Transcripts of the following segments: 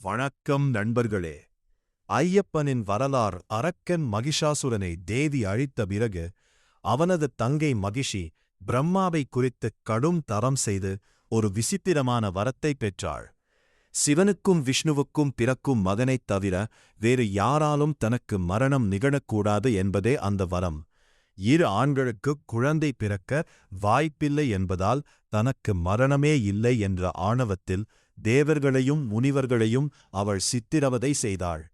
வணக்கம் நண்பர்களே. ஐயப்பனின் வரலாறு. அரக்கன் மகிஷாசுரனை தேவி அழித்த பிறகு அவனது தங்கை மகிஷி பிரம்மாவை குறித்து கடும் தரம் செய்து ஒரு விசித்திரமான வரத்தை பெற்றாள். சிவனுக்கும் விஷ்ணுவுக்கும் பிறக்கும் மகனைத் தவிர வேறு யாராலும் தனக்கு மரணம் நிகழக்கூடாது என்பதே அந்த வரம். இரு ஆண்களுக்கு குழந்தை பிறக்க வாய்ப்பில்லை என்பதால் தனக்கு மரணமே இல்லை என்ற ஆணவத்தில் தேவர்களையும் முனிவர்களையும் அவள் சித்திரவதை செய்தாள்.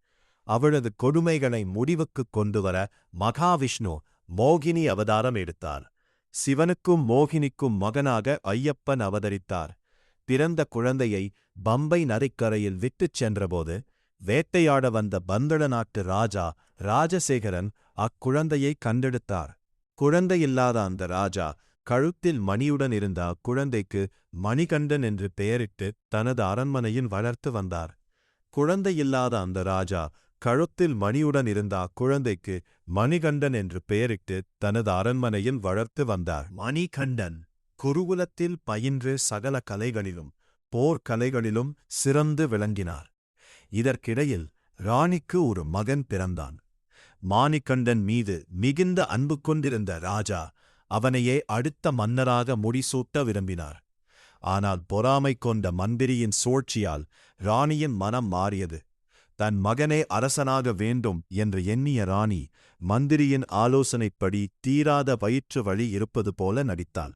அவளது கொடுமைகளை முடிவுக்குக் கொண்டுவர மகாவிஷ்ணு மோகினி அவதாரம் எடுத்தார். சிவனுக்கும் மோகினிக்கும் மகனாக ஐயப்பன் அவதரித்தார். பிறந்த குழந்தையை பம்பை நதிக்கரையில் விட்டுச் சென்றபோது வேட்டையாட வந்த பந்தள நாட்டு ராஜா ராஜசேகரன் அக்குழந்தையை கண்டெடுத்தார். குழந்தையில்லாத அந்த ராஜா கழுத்தில் மணியுடன் இருந்த அக்குழந்தைக்கு மணிகண்டன் என்று பெயரிட்டு தனது அரண்மனையில் வளர்த்து வந்தார். குழந்தையில்லாத அந்த ராஜா கழுத்தில் மணியுடன் இருந்த அக்குழந்தைக்கு மணிகண்டன் என்று பெயரிட்டு தனது அரண்மனையில் வளர்த்து வந்தார். மணிகண்டன் குருகுலத்தில் பயின்று சகல கலைகளிலும் போர்க்கலைகளிலும் சிறந்து விளங்கினார். இதற்கிடையில் ராணிக்கு ஒரு மகன் பிறந்தான். மாணிகண்டன் மீது மிகுந்த அன்பு கொண்டிருந்த ராஜா அவனையே அடுத்த மன்னராக முடிசூட்ட விரும்பினார். ஆனால் பொறாமை கொண்ட மந்திரியின் சூழ்ச்சியால் ராணியின் மனம் மாறியது. தன் மகனே அரசனாக வேண்டும் என்று எண்ணிய ராணி மந்திரியின் ஆலோசனைப்படி தீராத வயிற்று வலி இருப்பது போல நடித்தாள்.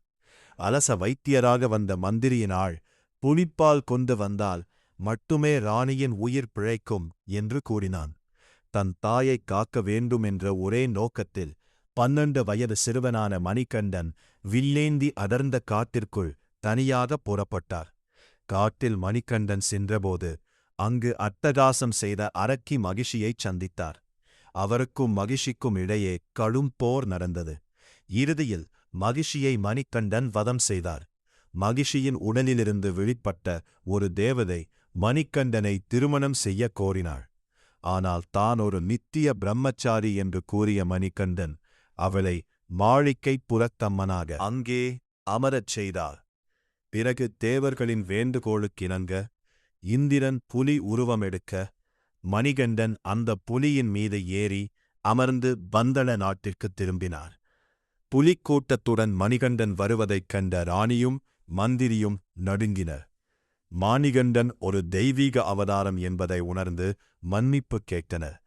அலச வைத்தியராக வந்த மந்திரியின் ஆள் புலிப்பால் கொண்டு வந்தால் மட்டுமே ராணியின் உயிர் பிழைக்கும் என்று கூறினான். தன் தாயைக் காக்க வேண்டும் என்ற ஒரே நோக்கத்தில் 12 வயது சிறுவனான மணிகண்டன் வில்லேந்தி அடர்ந்த காட்டிற்குள் தனியாக புறப்பட்டார். காட்டில் மணிகண்டன் சென்றபோது அங்கு அட்டகாசம் செய்த அரக்கி மகிஷியைச் சந்தித்தார். அவருக்கும் மகிஷிக்கும் இடையே கடும் போர் நடந்தது. இறுதியில் மகிஷியை மணிகண்டன் வதம் செய்தார். மகிஷியின் உடலிலிருந்து வெளிப்பட்ட ஒரு தேவதை மணிகண்டனை திருமணம் செய்ய கோரினாள். ஆனால் தான் ஒரு நித்திய பிரம்மச்சாரி என்று கூறிய மணிகண்டன் அவளை மாளிகை புறத்தம்மனாக அங்கே அமரச் செய்தார். பிறகு தேவர்களின் வேண்டுகோளுக்கிணங்க இந்திரன் புலி உருவமெடுக்க மணிகண்டன் அந்த புலியின் மீது ஏறி அமர்ந்து பந்தள நாட்டிற்குத் திரும்பினார். புலிக்கூட்டத்துடன் மணிகண்டன் வருவதைக் கண்ட ராணியும் மந்திரியும் நடுங்கினர். மணிகண்டன் ஒரு தெய்வீக அவதாரம் என்பதை உணர்ந்து மன்னிப்பு கேட்டனர்.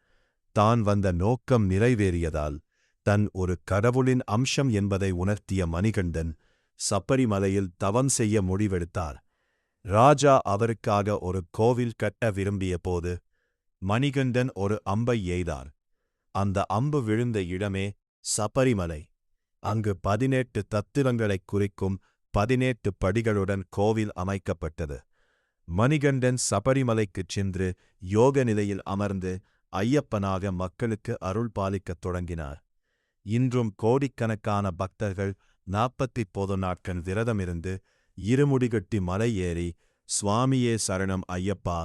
தான் வந்த நோக்கம் நிறைவேறியதால் தன் ஒரு கடவுளின் அம்சம் என்பதை உணர்த்திய மணிகண்டன் சப்பரிமலையில் தவம் செய்ய முடிவெடுத்தார். ராஜா அவருக்காக ஒரு கோவில் கட்ட விரும்பிய போது மணிகண்டன் ஒரு அம்பை எய்தார். அந்த அம்பு விழுந்த இடமே சப்பரிமலை. அங்கு 18 தத்துவங்களைக் குறிக்கும் 18 படிகளுடன் கோவில் அமைக்கப்பட்டது. மணிகண்டன் சபரிமலைக்குச் சென்று யோக நிலையில் அமர்ந்து ஐயப்பனாக மக்களுக்கு அருள் பாலிக்கத் தொடங்கினார். இன்றும் கோடிக்கணக்கான பக்தர்கள் 49 நாட்கள் விரதமிருந்து இருமுடிகட்டி மலை ஏறி சுவாமியே சரணம் ஐயப்பா